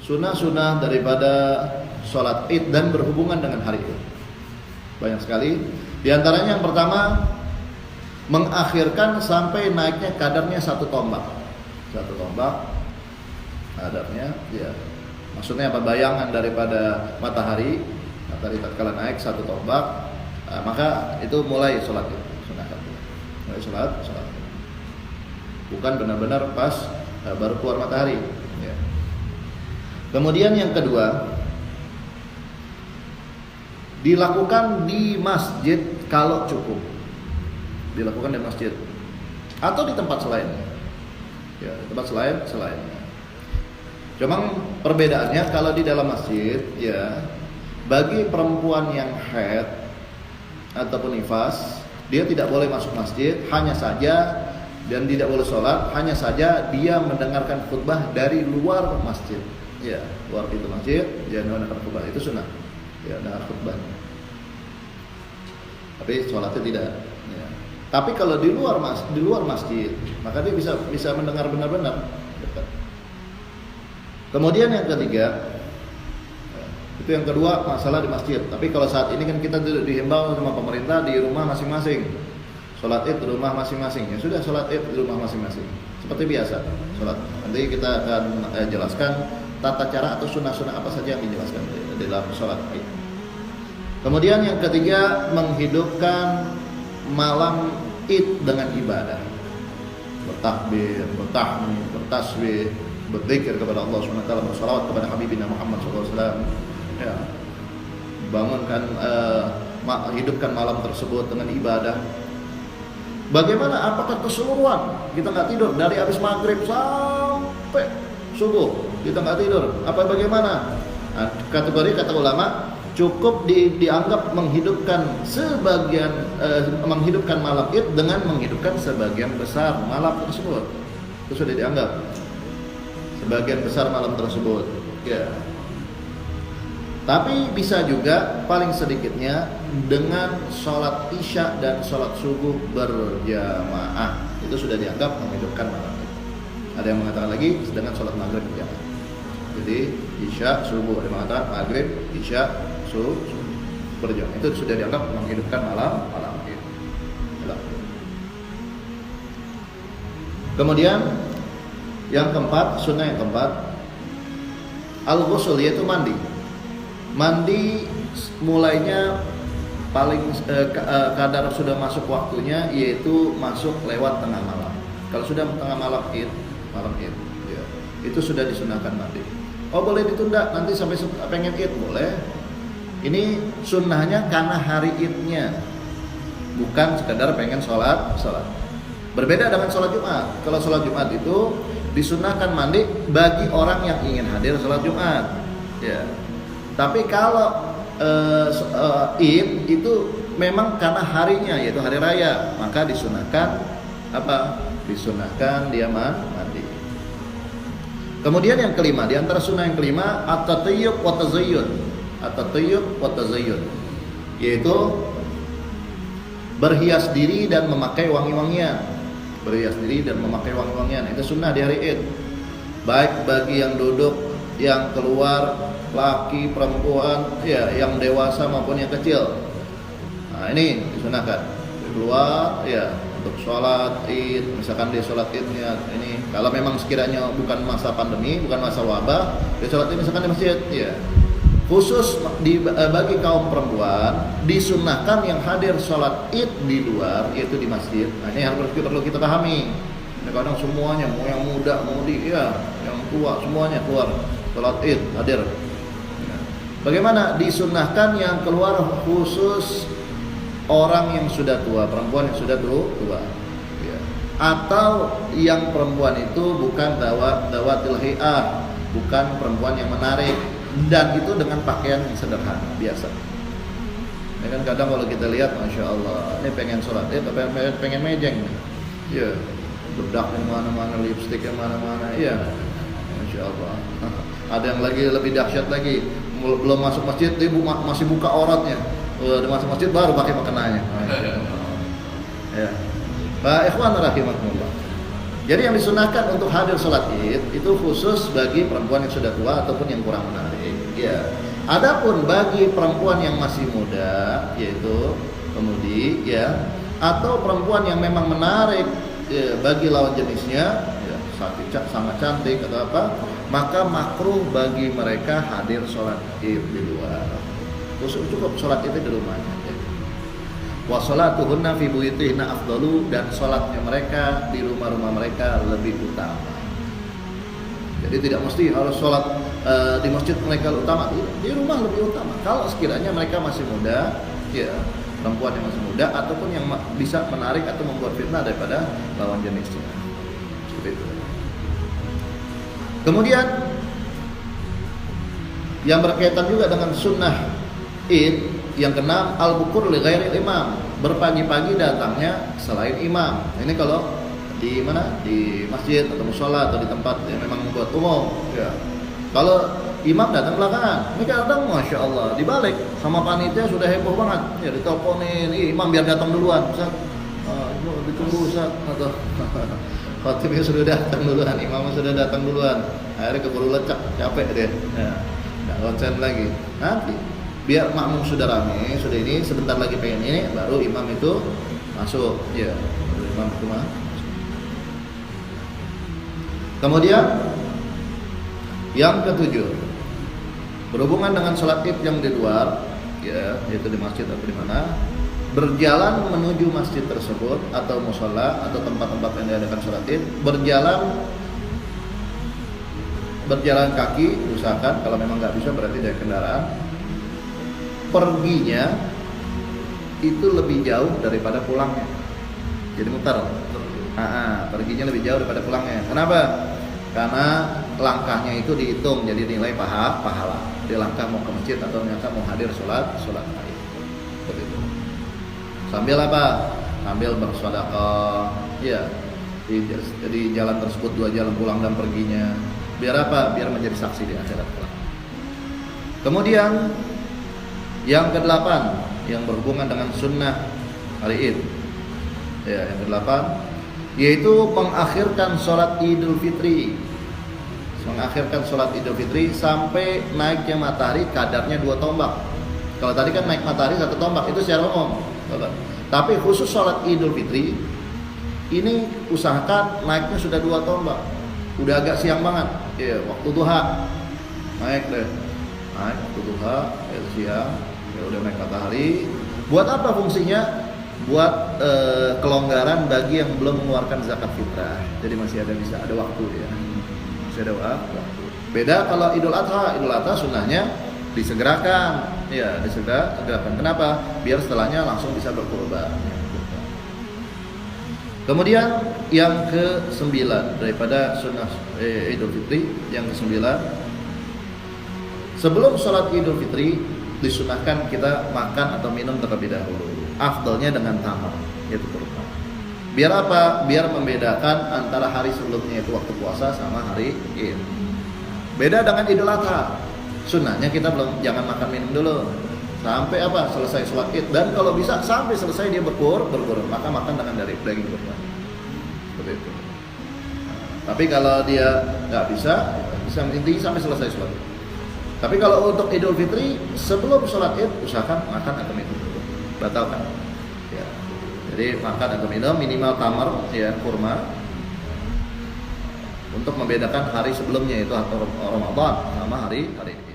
sunnah-sunnah daripada sholat id dan berhubungan dengan hari id. Banyak sekali. Di antaranya yang pertama, mengakhirkan sampai naiknya kadarnya 1 tombak. 1 tombak kadarnya, ya. Maksudnya apa? Bayangan daripada matahari tatkala naik 1 tombak, maka itu mulai sholat id. Mulai sholat. Bukan benar-benar pas baru keluar matahari. Ya. Kemudian yang kedua, dilakukan di masjid kalau cukup. Dilakukan di masjid atau di tempat selainnya. Ya, di tempat selainnya. Cuma perbedaannya kalau di dalam masjid, ya, bagi perempuan yang haid ataupun nifas, dia tidak boleh masuk masjid, hanya saja, dan tidak boleh sholat, hanya saja dia mendengarkan khutbah dari luar masjid. Ya, luar pintu masjid, dia mendengarkan khutbah, itu sunnah. Ya, dengar khutbahnya. Tapi sholatnya tidak. Ya. Tapi kalau di luar masjid, maka dia bisa mendengar benar-benar. Kemudian yang ketiga, itu yang kedua masalah di masjid. Tapi kalau saat ini kan kita dihimbau sama pemerintah di rumah masing-masing. Sholat id di rumah masing-masing. Ya sudah, sholat id di rumah masing-masing. Seperti biasa sholat. Nanti kita akan jelaskan tata cara atau sunnah-sunnah apa saja yang dijelaskan di dalam sholat id. Kemudian yang ketiga, menghidupkan malam id dengan ibadah. Bertakbir, bertahmid, bertasbih, berzikir kepada Allah SWT, bersalawat kepada Habibina Muhammad SAW. Ya, bangunkan, hidupkan malam tersebut dengan ibadah. Bagaimana? Apakah keseluruhan kita nggak tidur dari habis maghrib sampai subuh kita nggak tidur? Apa bagaimana? Nah, kategori kata ulama cukup dianggap menghidupkan sebagian, menghidupkan malam id dengan menghidupkan sebagian besar malam tersebut. Itu sudah dianggap sebagian besar malam tersebut. Ya. Tapi bisa juga paling sedikitnya dengan sholat isya dan sholat subuh berjamaah, itu sudah dianggap menghidupkan malam id. Ada yang mengatakan lagi dengan sholat maghrib berjamaah. Jadi isya subuh, ada yang mengatakan maghrib isya subuh berjamaah, itu sudah dianggap menghidupkan malam id. Kemudian yang keempat, sunnah yang keempat, al-ghusl, yaitu mandi. Mandi mulainya paling kadar sudah masuk waktunya, yaitu masuk lewat tengah malam. Kalau sudah tengah malam id, ya, itu sudah disunahkan mandi. Oh, boleh ditunda nanti sampai pengen id, boleh. Ini sunnahnya karena hari idnya, bukan sekedar pengen sholat. Berbeda dengan sholat Jumat. Kalau sholat Jumat itu disunahkan mandi bagi orang yang ingin hadir sholat Jumat. Ya. Tapi kalau id itu memang karena harinya, yaitu hari raya, maka disunahkan apa? Disunahkan dia mandi. Kemudian yang kelima, di antara sunnah yang kelima, at-tatayyub wa tazayyun. At-tatayyub wa tazayyun, yaitu berhias diri dan memakai wangi-wangian. Berhias diri dan memakai wangi-wangian, itu sunnah di hari id. Baik bagi yang duduk, yang keluar, laki, perempuan, ya, yang dewasa maupun yang kecil. Nah, ini disunahkan. Keluar, ya, untuk sholat id, misalkan dia sholat idnya ini, kalau memang sekiranya bukan masa pandemi, bukan masa wabah, dia sholat id misalkan di masjid, ya. Khusus bagi kaum perempuan disunahkan yang hadir sholat id di luar, yaitu di masjid. Nah, ini harus perlu kita pahami. Kadang semuanya, mau yang muda, mau ya, yang tua, semuanya keluar sholat id hadir. Bagaimana? Disunahkan yang keluar khusus orang yang sudah tua, perempuan yang sudah tua, ya. Atau yang perempuan itu bukan dawatil hi'ah, bukan perempuan yang menarik, dan itu dengan pakaian yang sederhana biasa. Ya kan, kadang kalau kita lihat, masya Allah, ini pengen sholat, pengen mejeng, ya, bedak yang mana-mana, lipstick yang mana-mana, ya, masya Allah. Ada yang lagi lebih dahsyat lagi, belum masuk masjid dia masih buka auratnya, udah masuk masjid baru pakai makenanya. Ya, Pak Ikhwan rahimakumullah. Jadi yang disunahkan untuk hadir sholat id itu khusus bagi perempuan yang sudah tua ataupun yang kurang menarik. Ya. Adapun bagi perempuan yang masih muda, yaitu pemudi, ya, atau perempuan yang memang menarik ya, bagi lawan jenisnya, ya, sangat cantik atau apa, maka makruh bagi mereka hadir sholat id di luar. Khusus cukup sholat id di rumahnya. Ya. Wa sholatuhunna fi buyutihinna afdalu, dan sholatnya mereka di rumah-rumah mereka lebih utama. Jadi tidak mesti harus sholat di masjid mereka utama, di rumah lebih utama. Kalau sekiranya mereka masih muda, ya perempuan yang masih muda ataupun yang bisa menarik atau membuat fitnah daripada lawan jenisnya. Seperti itu. Kemudian yang berkaitan juga dengan sunnah id yang keenam, al-bukur li ghairil imam, berpagi-pagi datangnya selain imam. Ini kalau di mana? Di masjid atau mushola atau di tempat yang memang membuat umum. Ya. Kalau imam datang belakangan, ini kadang masya Allah dibalik sama panitia sudah heboh banget. Ya diteleponin, imam biar datang duluan. Ustaz, ditunggu Ustaz atau khotibnya sudah datang duluan, imam sudah datang duluan. Akhirnya keburu lecak, capek dia. Ya. Nggak konsen lagi. Nanti biar makmum sudah rame, sudah ini sebentar lagi pengen ini, baru imam itu masuk. Ya, baru imam itu masuk. Kemudian yang ketujuh, berhubungan dengan sholat id yang di luar, ya, yaitu di masjid atau di mana, berjalan menuju masjid tersebut atau mushola atau tempat-tempat yang diadakan sholat id, berjalan kaki, usahakan kalau memang nggak bisa berarti dari kendaraan. Perginya itu lebih jauh daripada pulangnya, jadi mutar. Perginya lebih jauh daripada pulangnya. Kenapa? Karena langkahnya itu dihitung, jadi nilai pahala. Dia langkah mau ke masjid atau ternyata mau hadir sholat id. Begitu. Sambil apa? Sambil bersedekah. Ya, di jalan tersebut, 2 jalan pulang dan perginya. Biar apa? Biar menjadi saksi di akhirat kelak. Kemudian yang ke-8 yang berhubungan dengan sunnah hari id. Ya, yang ke-8 yaitu mengakhirkan sholat Idul Fitri. Mengakhirkan sholat Idul Fitri sampai naiknya matahari kadarnya 2 tombak. Kalau tadi kan naik matahari 1 tombak, itu secara umum. Tapi khusus sholat Idul Fitri ini usahakan naiknya sudah 2 tombak. Udah agak siang banget. Ya, waktu duha naik deh. Naik waktu duha, siang. Ya udah naik matahari. Buat apa fungsinya? Buat kelonggaran bagi yang belum mengeluarkan zakat fitrah. Jadi masih ada waktu ya. Masih ada waktu. Beda kalau Idul Adha sunnahnya disegerakan. Ya, disegerakan. Kenapa? Biar setelahnya langsung bisa berkurban. Kemudian yang ke-9 daripada sunnah Idul Fitri, yang ke-9, sebelum sholat Idul Fitri disunahkan kita makan atau minum terlebih dahulu. Afdalnya dengan tamar, yaitu kurma. Biar apa? Biar membedakan antara hari sebelumnya, yaitu waktu puasa, sama hari Id. Beda dengan Idul Adha. Sunnahnya kita jangan makan minum dulu sampai apa? Selesai sholat Id, dan kalau bisa sampai selesai dia berkurban, maka makan dengan dari daging kurban. Seperti itu. Tapi kalau dia nggak bisa intinya sampai selesai sholat Id. Tapi kalau untuk Idul Fitri sebelum sholat Id usahakan makan atau minum dulu. Batalkan. Ya. Jadi makan atau minum minimal tamar, ya, kurma, untuk membedakan hari sebelumnya, itu atau Ramadan sama hari Id.